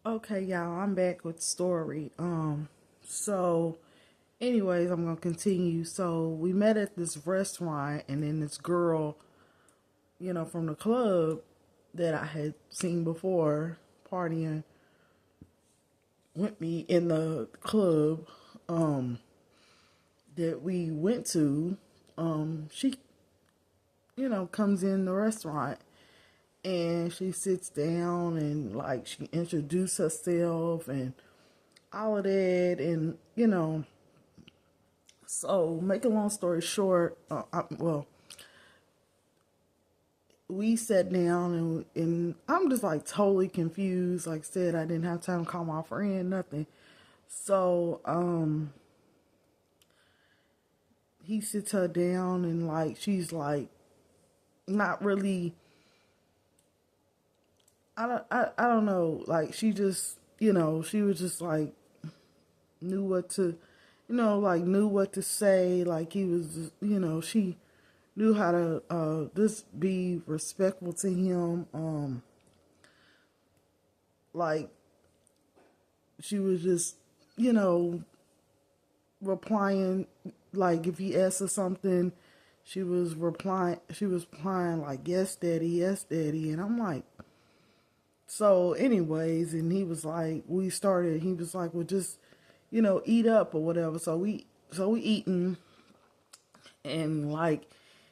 Okay, y'all, I'm back with the story. So anyways, I'm gonna continue. So we met at this restaurant and then this girl, from the club that I had seen before partying with me in the club, that we went to, she, comes in the restaurant and she sits down and like she introduced herself and all of that and so make a long story short, we sat down and I'm just like totally confused. Like I said, I didn't have time to call my friend, nothing. So he sits her down and like she's like not really, I don't know, like she just, she was just like knew what to, like knew what to say. Like he was, she knew how to just be respectful to him. Like she was just, you know, replying, like if he asked her something, she was replying like, yes daddy, and I'm like, so anyways, and he was like, he was like, well, just, eat up or whatever. So we eating, and like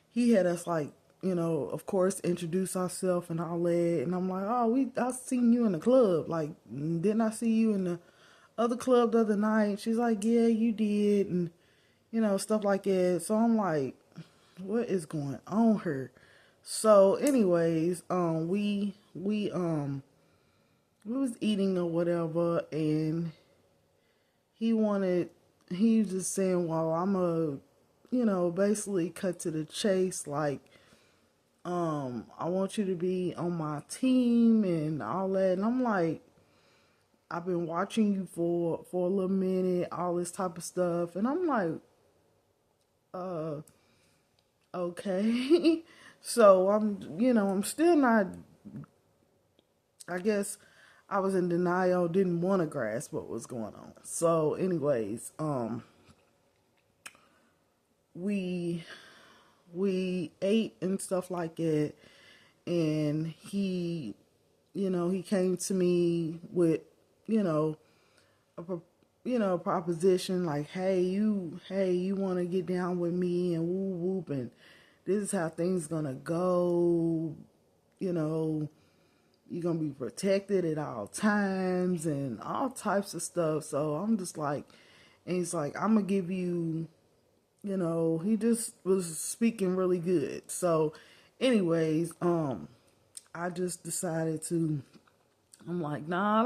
he had us like, of course introduce ourselves and all that, and I'm like, oh, I seen you in the club, like didn't I see you in the other club the other night? She's like, yeah, you did, and stuff like that. So I'm like, what is going on here? So anyways, we was eating or whatever, and he wanted, he was just saying, well, I'm a, basically cut to the chase, like, I want you to be on my team and all that. And I'm like, I've been watching you for a little minute, all this type of stuff. And I'm like, uh, okay. So I'm still not, I guess I was in denial, didn't want to grasp what was going on. So anyways, we we ate and stuff like that, and he came to me with, you know, a proposition like, hey, you want to get down with me and whoop whoop, and this is how things gonna go, you know, you're gonna be protected at all times and all types of stuff. So I'm just like, and he's like, I'm gonna give you, he just was speaking really good. So anyways, I just decided to, I'm like, nah,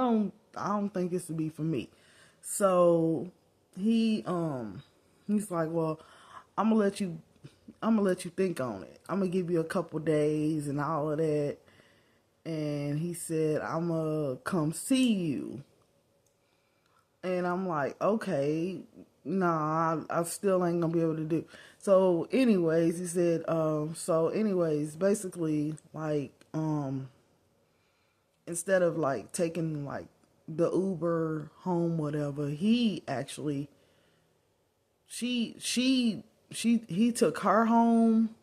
I don't think this would be for me. So he's like, well, I'm gonna let you I'm gonna let you think on it. I'm gonna give you a couple days and all of that. And he said, I'm gonna come see you. And I'm like, okay, nah, I still ain't gonna be able to do. So anyways, he said, basically, like, instead of like taking like the Uber home, whatever, he actually, he took her home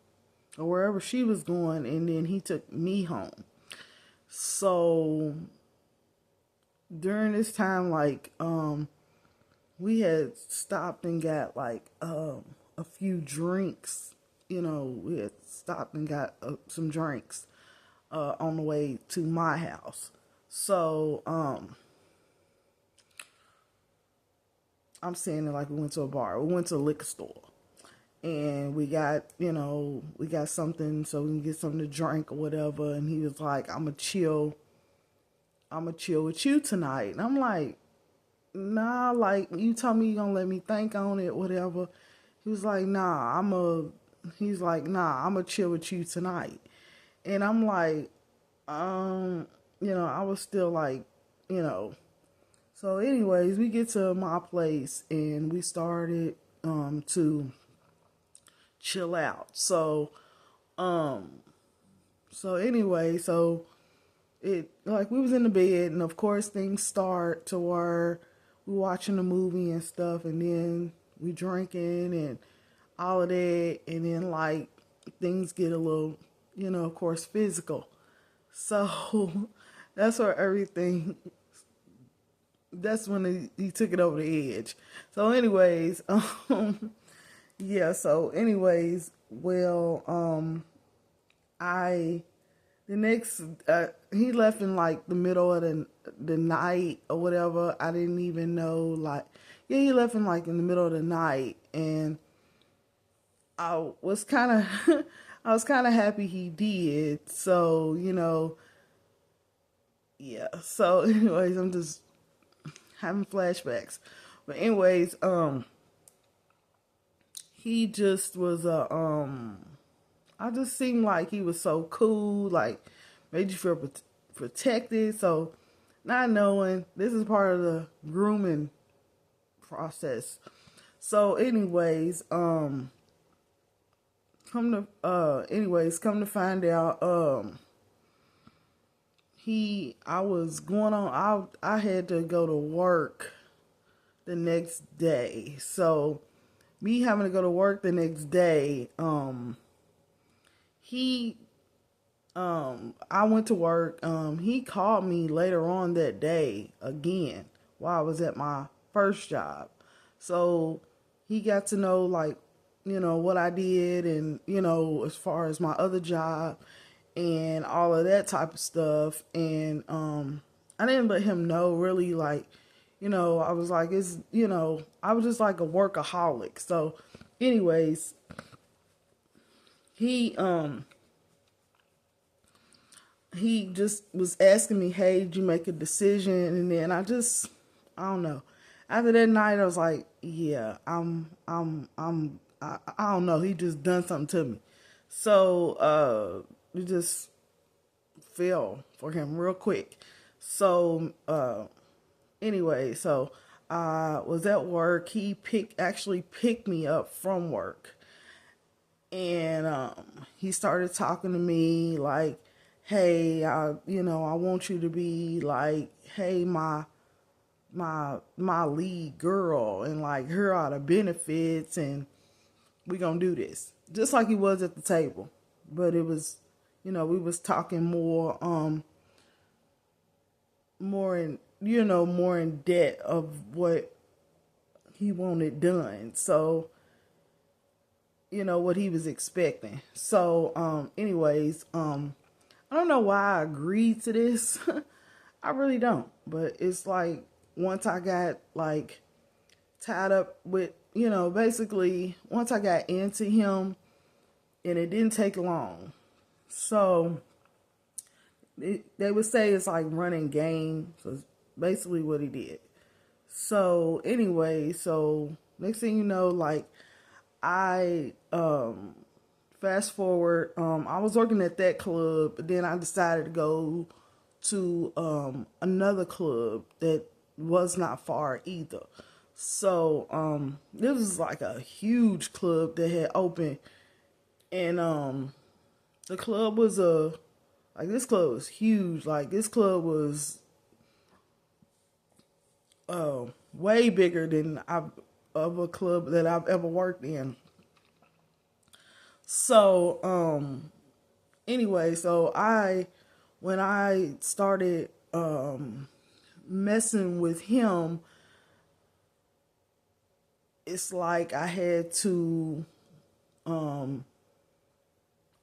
or wherever she was going, and then he took me home. So during this time, like, we had stopped and got like a few drinks. We had stopped and got some drinks on the way to my house. So I'm saying it like we went to a bar. We went to a liquor store. And we got something so we can get something to drink or whatever. And he was like, I'm gonna chill with you tonight. And I'm like, nah, like you told me you're gonna let me think on it, whatever. He was like, he's like, nah, I'm gonna chill with you tonight. And I'm like, I was still like, you know. So anyways, we get to my place and we started to chill out. So anyway, so it like we was in the bed, and of course things start to where we watching a movie and stuff, and then we drinking and all of that, and then like things get a little, of course, physical. So that's where everything. That's when he took it over the edge. So, anyways, yeah. So, anyways, well, I the next he left in like the middle of the night or whatever. I didn't even know, like, yeah, he left in like in the middle of the night, and I was kind of I was kind of happy he did. So, yeah. So, anyways, I'm just having flashbacks. But anyways, he just was I just seemed like he was so cool, like made you feel protected. So not knowing this is part of the grooming process. So anyways, come to find out, I was going on, I had to go to work the next day. So me having to go to work the next day, he I went to work. He called me later on that day again while I was at my first job. So he got to know, like, what I did, and, as far as my other job and all of that type of stuff. And I didn't let him know really, like, I was like, I was just like a workaholic. So anyways, he just was asking me, hey, did you make a decision? And then I don't know. After that night, I was like, yeah, I don't know. He just done something to me. So, it just fell for him real quick. So, anyway, so I was at work. He actually picked me up from work. And he started talking to me like, hey, I want you to be like, hey, my lead girl, and like, here are the benefits, and we gonna do this. Just like he was at the table. But it was, we was talking more more in depth of what he wanted done. So, what he was expecting. So, anyways, I don't know why I agreed to this. I really don't. But it's like, once I got like tied up with, basically once I got into him, and it didn't take long. So they would say it's like running game. So it's basically what he did. So anyway, so next thing you know, like, I fast forward, I was working at that club, but then I decided to go to another club that was not far either. So this was like a huge club that had opened, and the club was this club was huge. Like, this club was way bigger than of a club that I've ever worked in. So anyway, so when I started messing with him, it's like I had to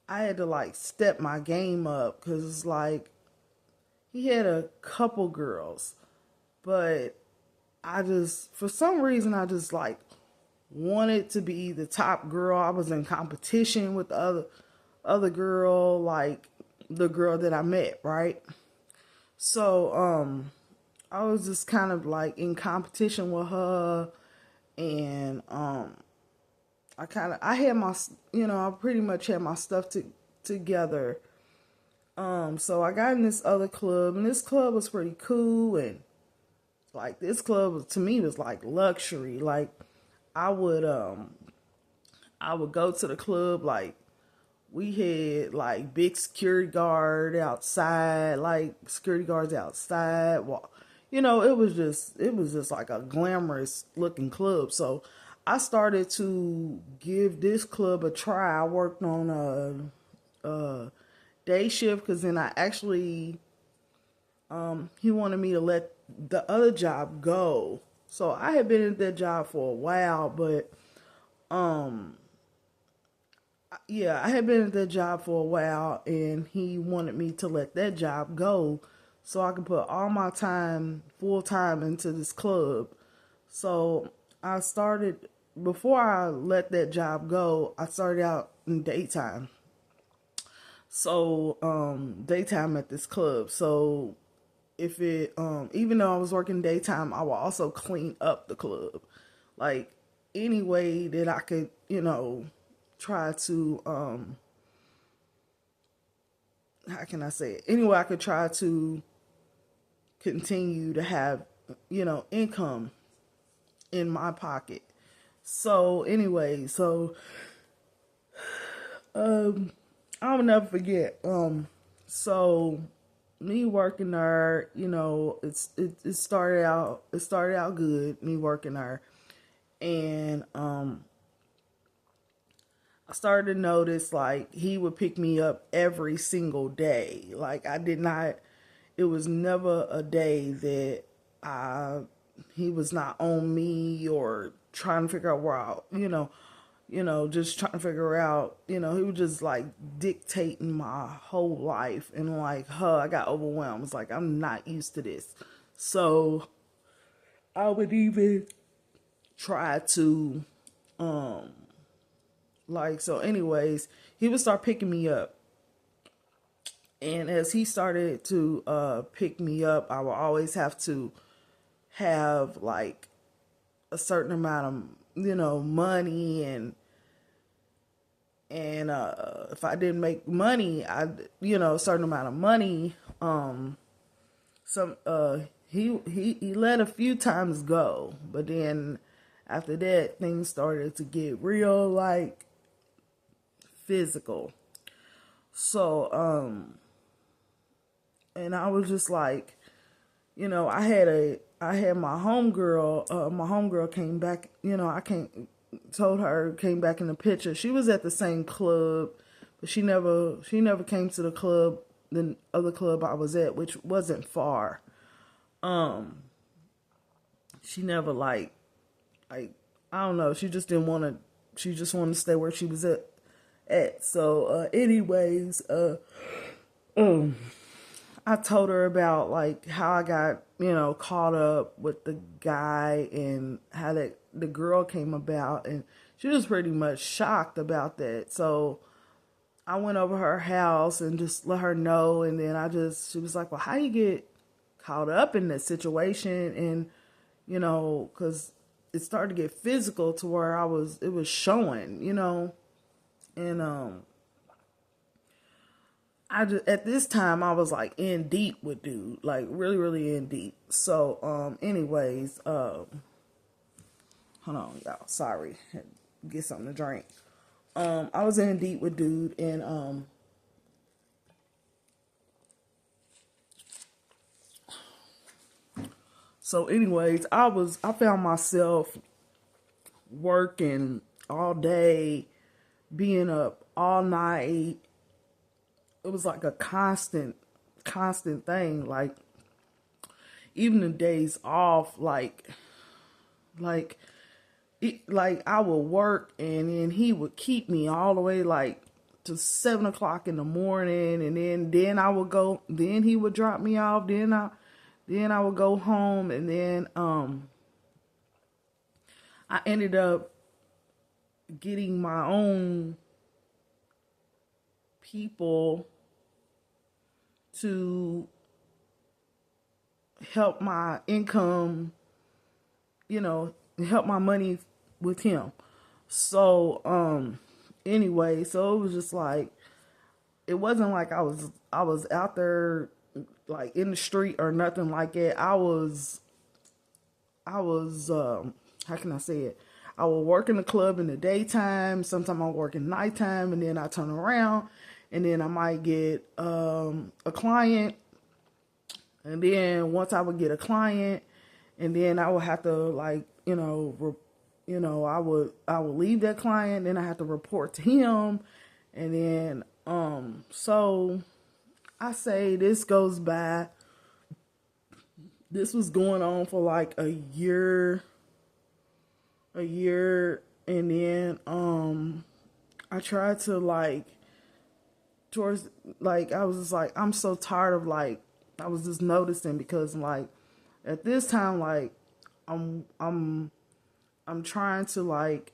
like step my game up, because it's like he had a couple girls, but for some reason, I just like wanted to be the top girl. I was in competition with the other girl, like the girl that I met, right? So I was just kind of like in competition with her, and I had my, I pretty much had my stuff together. So I got in this other club, and this club was pretty cool, and like, this club to me was like luxury. Like, I would go to the club like we had like big security guard outside, like security guards outside. Well, it was just like a glamorous looking club. So I started to give this club a try. I worked on a day shift because then I actually he wanted me to let the other job go. So I had been at that job for a while, but yeah, I had been at that job for a while, and he wanted me to let that job go so I could put all my time, full time, into this club. So I started, before I let that job go, I started out in daytime. So, daytime at this club. So if it, even though I was working daytime, I will also clean up the club. Like, any way that I could, try to, how can I say it? Anyway, I could try to continue to have, income in my pocket. So anyway, I'll never forget. So me working there, it started out good. Me working there, and I started to notice like he would pick me up every single day. Like I did not. It was never a day that I he was not on me or trying to figure out where just trying to figure out, he was just like dictating my whole life, and like, I got overwhelmed. It's like, I'm not used to this. So I would even try to, so anyways, he would start picking me up. And as he started to pick me up, I would always have to have like a certain amount of, money, and if I didn't make money, a certain amount of money, he let a few times go, but then after that things started to get real like physical. So and I was just like, I had my homegirl came back, came back in the picture. She was at the same club, but she never came to the club, the other club I was at, which wasn't far. She never like, I don't know, she just didn't want to, she just wanted to stay where she was at. So, anyways, I told her about like how I got, caught up with the guy and how the girl came about, and she was pretty much shocked about that. So I went over her house and just let her know, and then she was like, well, how you get caught up in this situation? And, cause it started to get physical to where it was showing, and, at this time I was like in deep with dude, like really, really in deep. So, anyways, hold on, y'all. Sorry, had to get something to drink. I was in deep with dude, and so anyways, I found myself working all day, being up all night. It was like a constant thing. Like even the days off, like I would work, and then he would keep me all the way like to 7 o'clock in the morning, and then I would go. Then he would drop me off. Then I would go home, and then I ended up getting my own people to help my income, help my money with him. So, anyway, so it was just like, it wasn't like I was out there like in the street or nothing like that. I was, how can I say it? I will work in the club in the daytime. Sometimes I'll work in nighttime, and then I turn around, and then I might get a client, and then once I would get a client, and then I would have to like I would leave that client, then I have to report to him, and then so I say this goes by. This was going on for like a year, and then I tried to like towards like I was just like I'm so tired of like I was just noticing because like at this time like I'm trying to like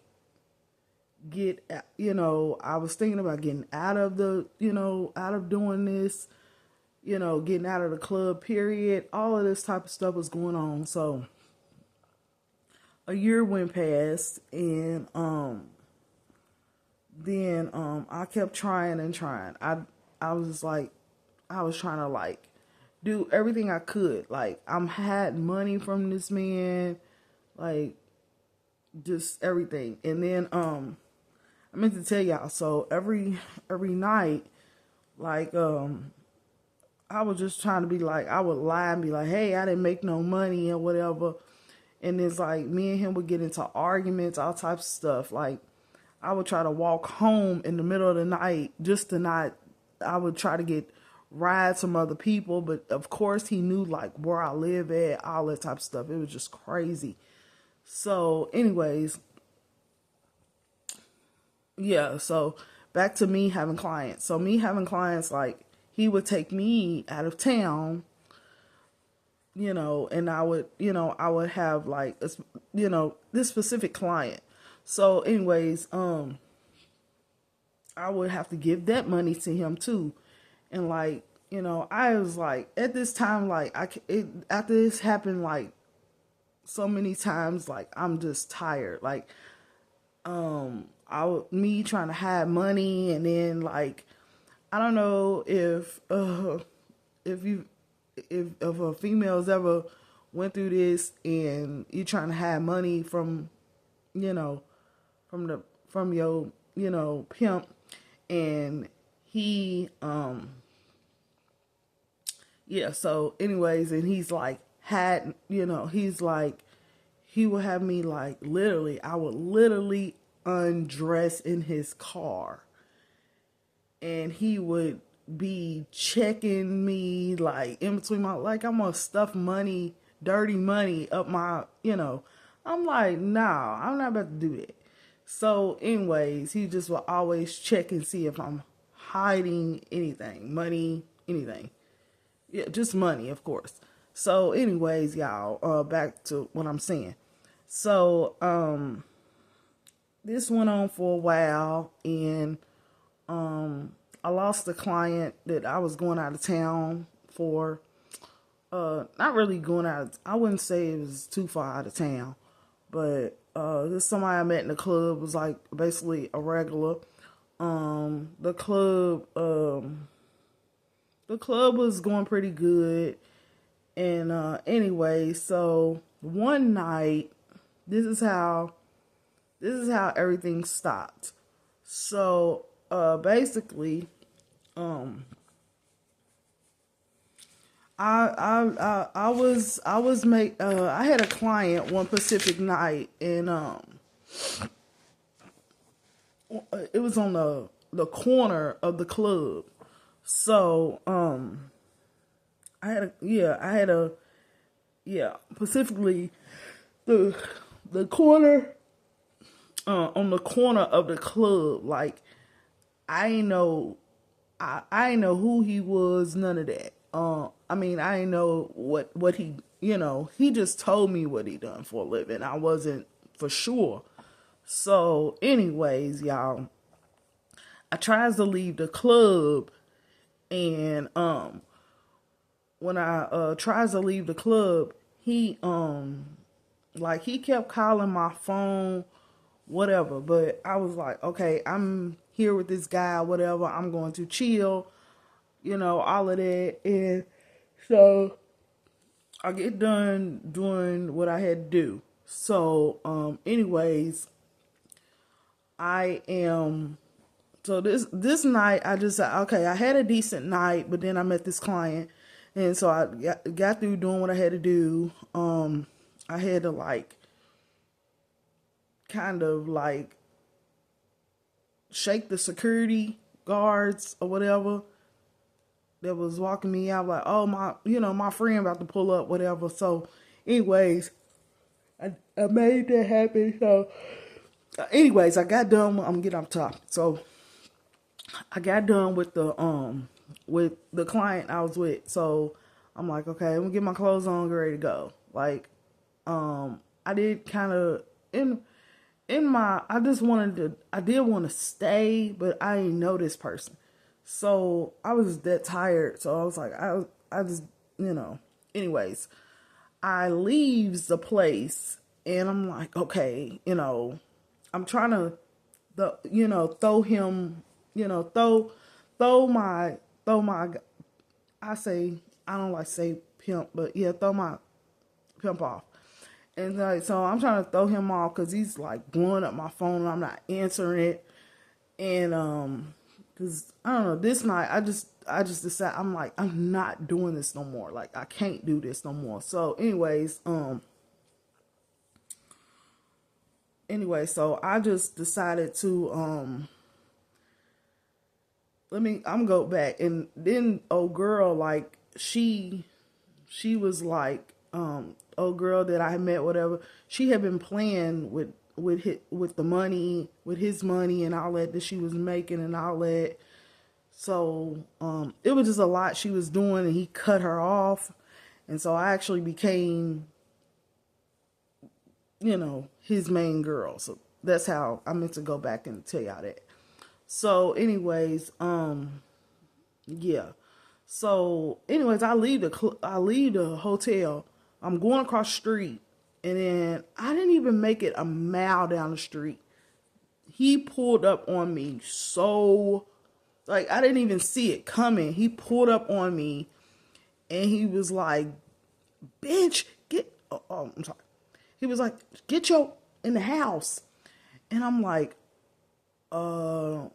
get I was thinking about getting out of the out of doing this, getting out of the club period. All of this type of stuff was going on. So a year went past, and then I kept trying and trying. I was just like I was trying to like do everything I could. Like I'm had money from this man, like just everything. And then I meant to tell y'all, so every night, like I was just trying to be like, I would lie and be like, hey, I didn't make no money or whatever. And it's like me and him would get into arguments, all types of stuff. Like I would try to walk home in the middle of the night just to not, I would try to get rides from other people. But of course he knew like where I live at, all that type of stuff. It was just crazy. So anyways, yeah, so back to me having clients. So me having clients, like he would take me out of town, and I would have like, this specific client. So anyways, I would have to give that money to him too. And like, I was like, at this time, like after this happened, like so many times, like I'm just tired. Like, me trying to hide money, and then like, I don't know if a female's ever went through this and you trying to hide money from from your pimp, and he so anyways, and he's like he's like he would have me like literally, I would literally undress in his car, and he would be checking me like in between my, like I'm gonna stuff money, dirty money up my, I'm like, nah, I'm not about to do that. So anyways, he just will always check and see if I'm hiding anything, money, anything. Yeah, just money, of course. So anyways, y'all, back to what I'm saying. So this went on for a while, and I lost a client that I was going out of town for. Not really going out. I wouldn't say it was too far out of town, but this somebody I met in the club was like basically a regular. The club was going pretty good, and anyway, so one night, this is how everything stopped. So basically, I had a client one Pacific night, and it was on the corner of the club. So specifically the corner, on the corner of the club. Like I ain't know who he was, none of that. I mean, I didn't know what he, he just told me what he done for a living. I wasn't for sure. So anyways, y'all, I tries to leave the club, and when I tries to leave the club, he he kept calling my phone, whatever. But I was like, okay, I'm here with this guy, whatever. I'm going to chill, all of that. And so I get done doing what I had to do. So anyways, I am so this night I just said, okay, I had a decent night, but then I met this client, and so I got through doing what I had to do. I had to like kind of like shake the security guards or whatever that was walking me out, like, oh, my friend about to pull up, whatever. So anyways, I made that happen. So anyways, I got done. I'm getting off top. So I got done with the client I was with. So I'm like, okay, I'm gonna get my clothes on, get ready to go. Like, I did kind of in my I did want to stay, but I didn't know this person. So I was that tired. So I was like, I just, anyways, I leaves the place and I'm like, okay, I'm trying to, throw him, throw my, I say, I don't like say pimp, but yeah, throw my pimp off. And like, so I'm trying to throw him off because he's like blowing up my phone and I'm not answering it. And, cause I don't know, this night I just decided, I'm like, I'm not doing this no more. Like, I can't do this no more. So anyways, so I just decided to, I'm go back. And then old girl, like, she was like, old girl that I had met, whatever, she had been playing with the money, with his money and all that she was making and all that. So, it was just a lot she was doing and he cut her off. And so I actually became, his main girl. So that's how I meant to go back and tell y'all that. So anyways, yeah. So anyways, I leave the hotel. I'm going across the street and then I didn't even make it a mile down the street. He pulled up on me so, like, I didn't even see it coming. He pulled up on me and he was like, bitch, I'm sorry. He was like, get your in the house. And I'm like, I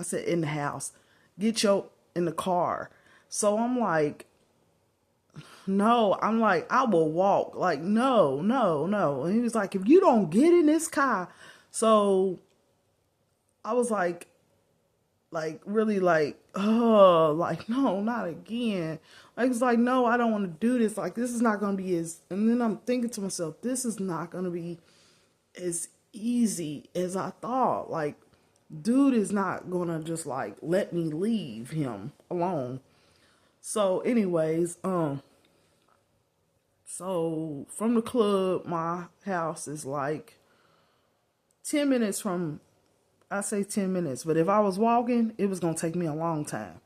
said, in the house, get your in the car. So I'm like, no, I'm like, I will walk. Like, no. And he was like, if you don't get in this car. So I was like really like, oh, like, no, not again. I was like, no, I don't want to do this. Like, this is not going to be and then I'm thinking to myself, this is not going to be as easy as I thought. Like, dude is not going to just like let me leave him alone. So anyways, so from the club, my house is like 10 minutes from, I say 10 minutes, but if I was walking, it was going to take me a long time.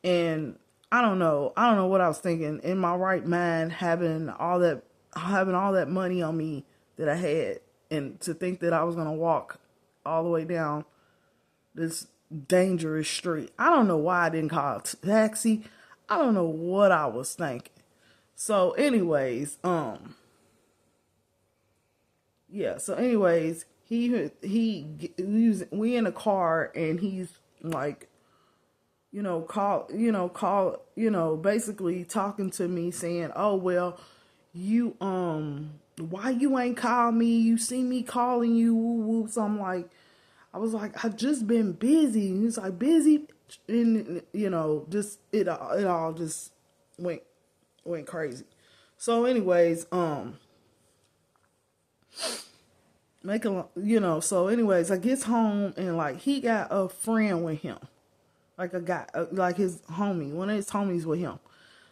And I don't know what I was thinking in my right mind, having all that money on me that I had, and to think that I was going to walk all the way down this dangerous street. I don't know why I didn't call a taxi. I don't know what I was thinking. So anyways, yeah. So anyways, we in a car and he's like, basically talking to me saying, oh, well, you, why you ain't call me? You see me calling you, woo woo. So I was like, I've just been busy. And he's like, busy? And, just, it all just went crazy. So anyways, so anyways, I gets home and like, he got a friend with him. Like a guy, like his homie, one of his homies with him.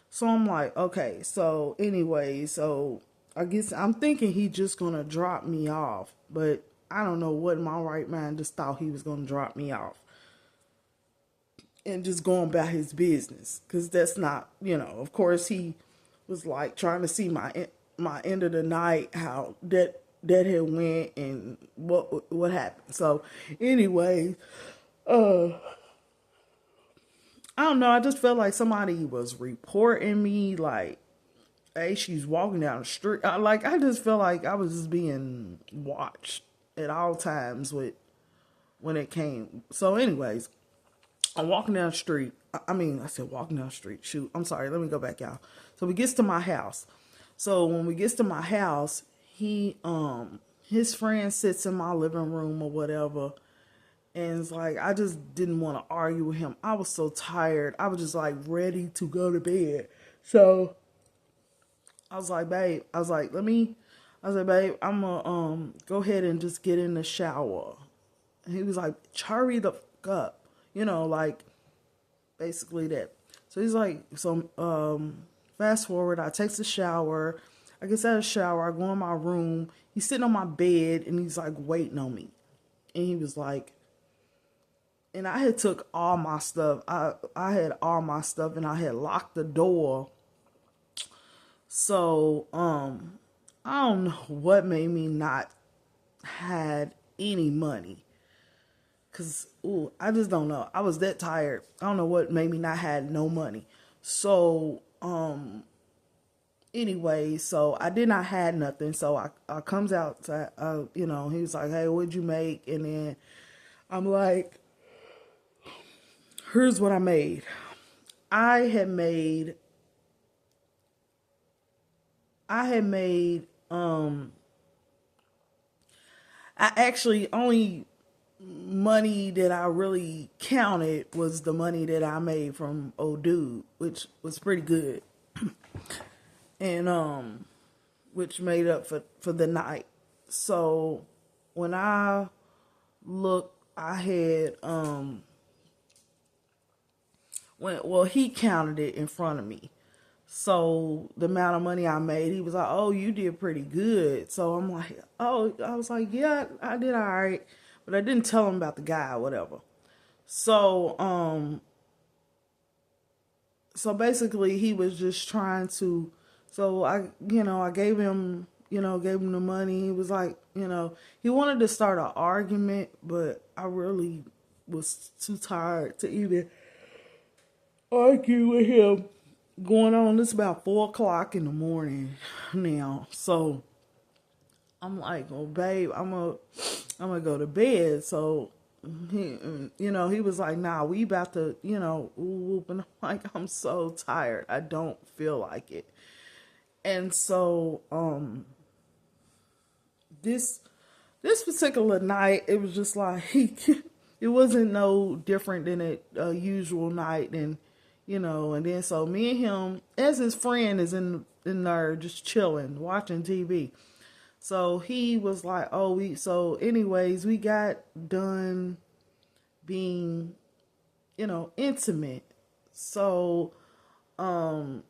So I'm like, okay, so anyway, so I guess I'm thinking he just gonna drop me off, but I don't know what in my right mind just thought he was gonna drop me off and just going about his business, because that's not, of course he was like trying to see my end of the night, how that had went and what happened. So anyway, I don't know. I just felt like somebody was reporting me, like, hey, she's walking down the street. I just felt like I was just being watched. at all times with when it came. So, anyways, I'm walking down the street. I said walking down the street. Shoot, I'm sorry. Let me go back, y'all. So we gets to my house. So when we gets to my house, his friend sits in my living room or whatever, and it's like I just didn't want to argue with him. I was so tired. I was just like ready to go to bed. So I was like, babe. Babe, I'm gonna go ahead and just get in the shower. And he was like, hurry the fuck up. Like basically that. So he's like, fast forward, I take the shower. I get out of the shower, I go in my room. He's sitting on my bed and he's like waiting on me. And he was like, and I had took all my stuff. I had all my stuff and I had locked the door. So, I don't know what made me not had any money. Cause, I just don't know. I was that tired. I don't know what made me not had no money. So, anyway, so I did not had nothing. So I comes out, he was like, hey, what'd you make? And then I'm like, here's what I made. I had made, I actually only money that I really counted was the money that I made from old dude, which was pretty good. And, which made up for the night. So when I looked, I had, he counted it in front of me. So the amount of money I made, he was like, oh, you did pretty good. So I'm like, oh, I was like, yeah, I did all right. But I didn't tell him about the guy or whatever. So, so basically he was just trying to, so I gave him the money. He was like, he wanted to start an argument, but I really was too tired to even argue with him. Going on, it's about 4:00 in the morning now. So I'm like, well, babe, I'm gonna go to bed. So he was like, nah, we about to, whoop. And I'm like, I'm so tired. I don't feel like it. And so, this particular night, it was just like, it wasn't no different than a usual night. And, and then so me and him, as his friend, is in there just chilling, watching TV. So he was like, so anyways, we got done being, intimate. So, I'm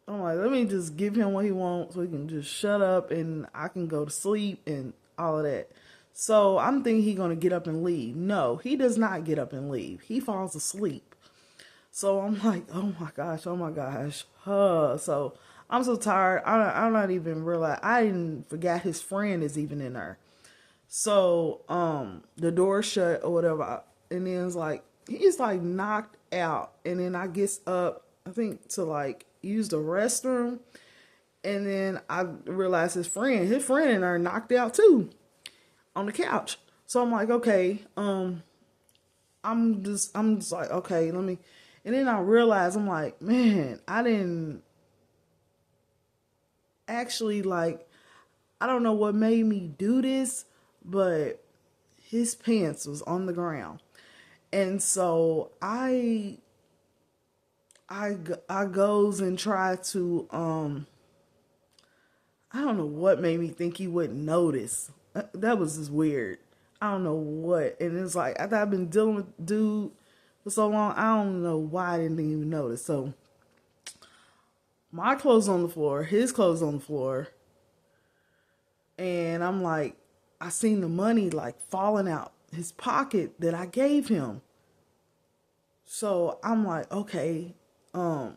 like, let me just give him what he wants so he can just shut up and I can go to sleep and all of that. So I'm thinking he's going to get up and leave. No, he does not get up and leave. He falls asleep. So I'm like, oh my gosh. So I'm so tired. I'm not even realize. I didn't forget his friend is even in there. So, the door shut or whatever. And then it's like, he's like knocked out. And then I gets up, I think to like use the restroom. And then I realized his friend in there knocked out too on the couch. So I'm like, okay, I'm just like, okay, let me, and then I realized, I'm like, man, I didn't actually, like, I don't know what made me do this, but his pants was on the ground. And so I goes and try to, I don't know what made me think he wouldn't notice. That was just weird. I don't know what. And it's like, after I've been dealing with dude for so long, I don't know why I didn't even notice. So my clothes on the floor, his clothes on the floor. And I'm like, I seen the money like falling out his pocket that I gave him. So I'm like, okay. It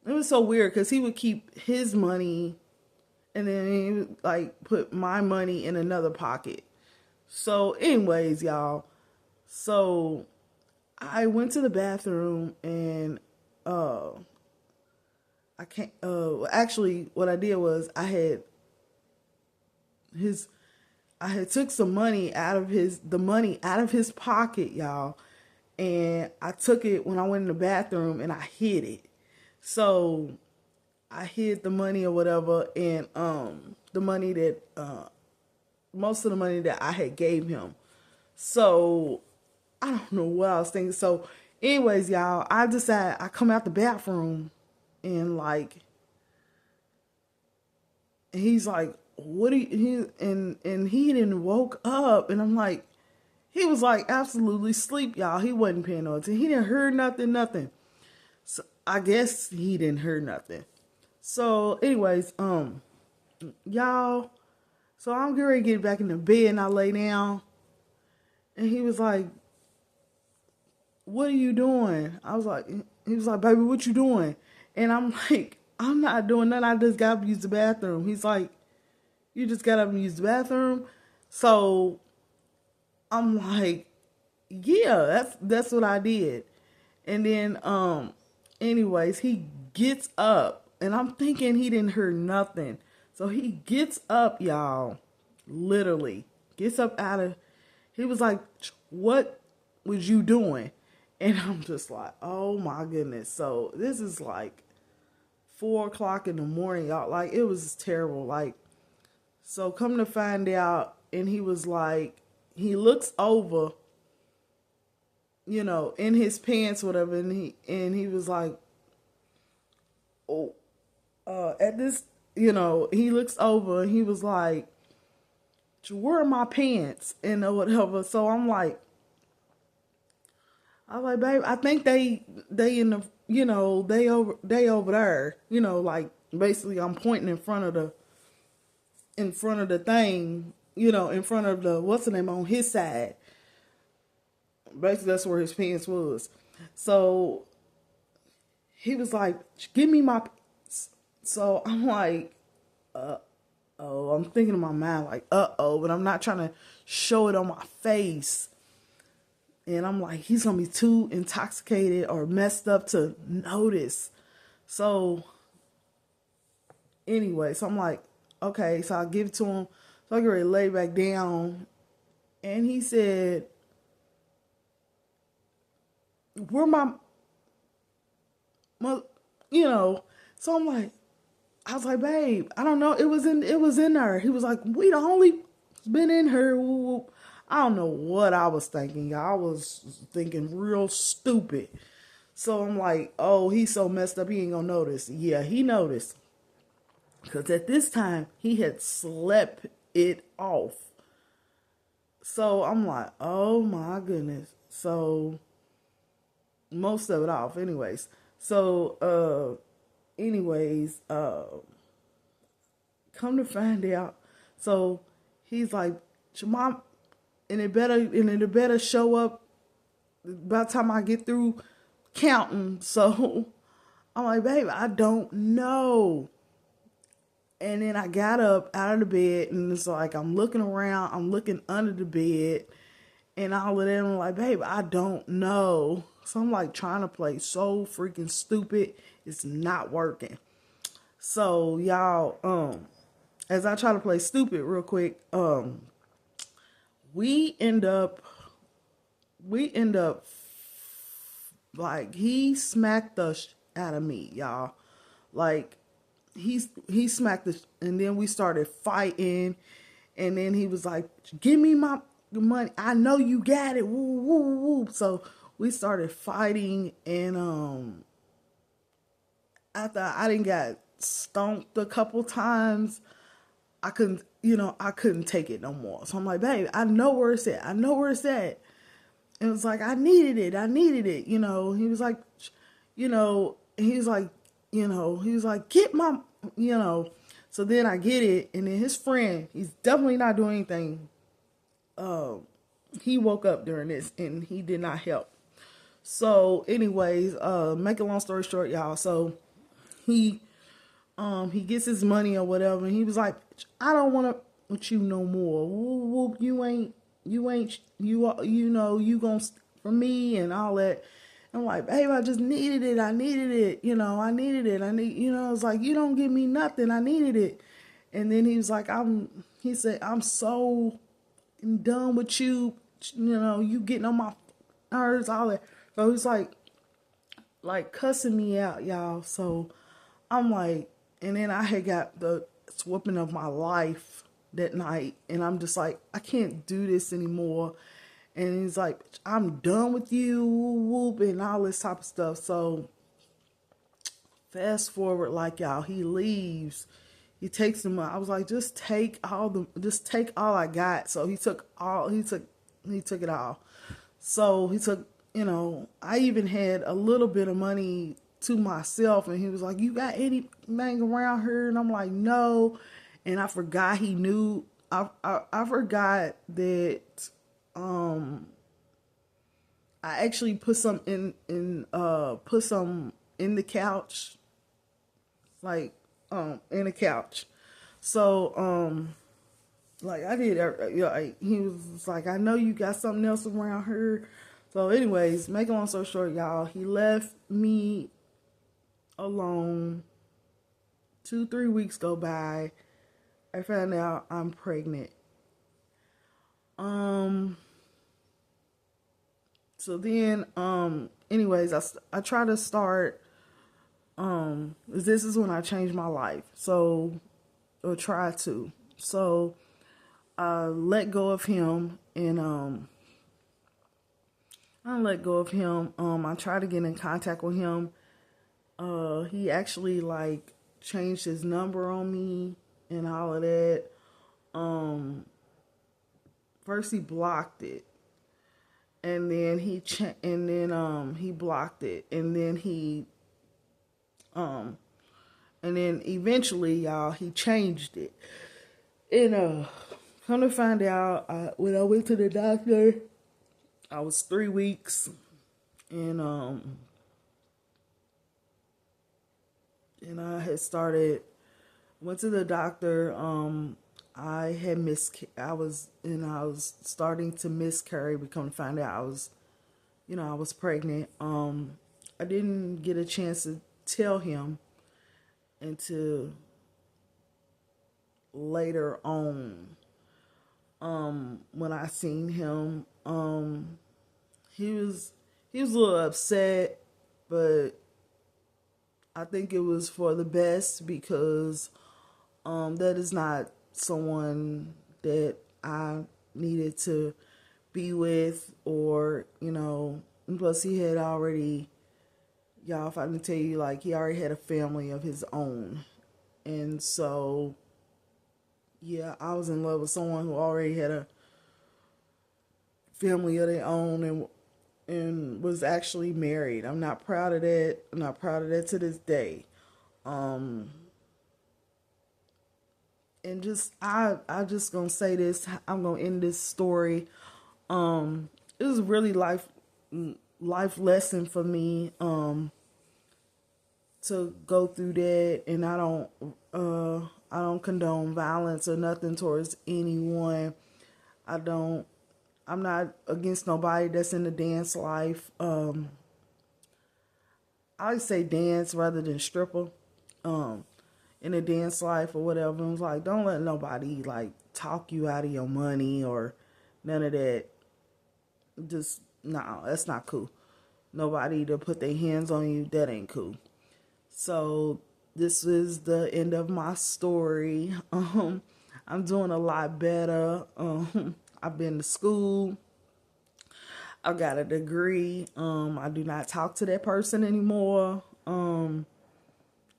was so weird because he would keep his money and then he would like put my money in another pocket. So anyways, y'all. So I went to the bathroom and I can't actually what I did was I I had took some money out of his pocket, y'all, and I took it when I went in the bathroom and I hid it. So I hid the money or whatever, and the money that most of the money that I had gave him. So I don't know what I was thinking. So, anyways, y'all, I decided I come out the bathroom and like he's like, "What do you?" And he didn't woke up, and I'm like, he was like absolutely asleep, y'all. He wasn't paying no attention. He didn't hear nothing. So I guess he didn't hear nothing. So, anyways, y'all. So I'm getting ready to get back in the bed, and I lay down, and he was like, "What are you doing?" He was like, "Baby, what you doing?" And I'm like, "I'm not doing nothing. I just got up to use the bathroom." He's like, "You just got up and used the bathroom?" So I'm like, "Yeah, that's what I did." And then, anyways, he gets up, and I'm thinking he didn't hear nothing. So he gets up, y'all, literally gets up he was like, "What was you doing?" And I'm just like, oh my goodness. So this is like 4 o'clock in the morning, y'all. Like, it was terrible. Like, so come to find out, and he was like, he looks over, in his pants, whatever, and he was like, oh, at this, he looks over and he was like, "Where are my pants?" And whatever. So I was like, "Babe, I think they in the, they over there, like basically I'm pointing in front of the thing, in front of the, what's the name, on his side. Basically that's where his pants was." So he was like, "Give me my," so I'm like, oh, I'm thinking in my mind like, uh-oh, but I'm not trying to show it on my face. And I'm like, he's going to be too intoxicated or messed up to notice. So anyway, so I'm like, okay, so I give it to him. So I get ready to lay back down. And he said, "Where my," so I'm like, I was like, "Babe, I don't know. It was in there." He was like, "We'd only been in here." I don't know what I was thinking, y'all. I was thinking real stupid. So I'm like, oh, he's so messed up, he ain't gonna notice. Yeah, he noticed. Because at this time, he had slept it off. So I'm like, oh my goodness. So most of it off, anyways. So, come to find out. So he's like, "Mom, and it better show up by the time I get through counting." So I'm like, "Babe, I don't know." And then I got up out of the bed, and it's like I'm looking around, I'm looking under the bed, and all of that. I'm like, "Babe, I don't know." So I'm like trying to play so freaking stupid. It's not working. So y'all, as I try to play stupid real quick, we end up like, he smacked the out of me, y'all. Like, he smacked us, and then we started fighting, and then he was like, "Give me my money. I know you got it." Woo, woo, woo. So we started fighting, and after I didn't got stomped a couple times, I couldn't take it no more. So I'm like, "Babe, I know where it's at. I know where it's at." And it was like, I needed it. He was like, he was like, "Get my," So then I get it. And then his friend, he's definitely not doing anything. He woke up during this and he did not help. So anyways, make a long story short, y'all. So he gets his money or whatever. And he was like, "I don't want to with you no more. Whoop, whoop, you gonna for me," and all that. I'm like, "Babe, I just needed it. I needed it. I needed it. It's like, you don't give me nothing. I needed it." And then he was like, he said, "I'm so and done with you. You know, you getting on my nerves, all that. So he's like cussing me out, y'all. So I'm like, and then I had got the whooping of my life that night, and I'm just like, I can't do this anymore. And he's like, I'm done with you, whoop, and all this type of stuff. So fast forward, like, y'all, he leaves. He takes them. I was like, just take all I got. So he took it all. So he took, I even had a little bit of money to myself, and he was like, you got anything around here? And I'm like, no. And I forgot he knew. I forgot that I actually put some in the couch, like in the couch. So like I did, he was like, I know you got something else around here. So anyways, make a long story short, y'all, he left me alone. 2-3 weeks go by. I found out I'm pregnant. So then, anyways, I try to start, this is when I changed my life. So, or try to. So, I let go of him, and, I let go of him. I tried to get in contact with him. He actually, like, changed his number on me and all of that. First he blocked it. And then he blocked it, and then eventually, y'all, he changed it. And come to find out, when I went to the doctor, I was 3 weeks, and I had went to the doctor. I was starting to miscarry. We come to find out I was pregnant. I didn't get a chance to tell him until later on. When I seen him, he was a little upset, but I think it was for the best, because that is not someone that I needed to be with, or, and plus he had already, y'all, if I can tell you, like, he already had a family of his own. And so, yeah, I was in love with someone who already had a family of their own, and was actually married. I'm not proud of that. I'm not proud of that to this day. And I just gonna say this. I'm gonna end this story. It was really life lesson for me. To go through that, and I don't condone violence or nothing towards anyone. I'm not against nobody that's in the dance life. I say dance rather than stripper. In the dance life or whatever. And it's like, don't let nobody, like, talk you out of your money or none of that. Just, no, that's not cool. Nobody to put their hands on you, that ain't cool. So this is the end of my story. I'm doing a lot better. I've been to school. I got a degree. I do not talk to that person anymore.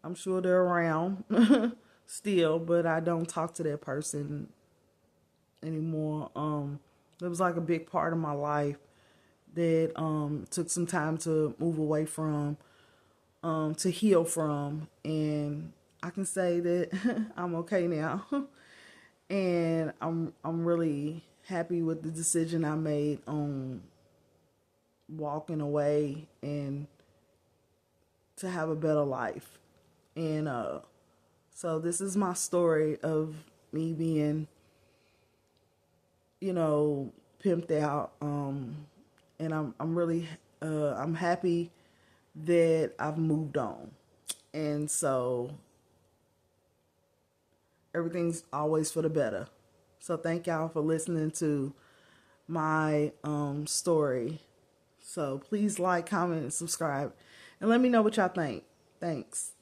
I'm sure they're around still, but I don't talk to that person anymore. It was like a big part of my life that took some time to move away from, to heal from, and I can say that I'm okay now. And I'm really happy with the decision I made on walking away and to have a better life. And so this is my story of me being, pimped out. And I'm really I'm happy that I've moved on. And so everything's always for the better. So thank y'all for listening to my story. So please like, comment, and subscribe. And let me know what y'all think. Thanks.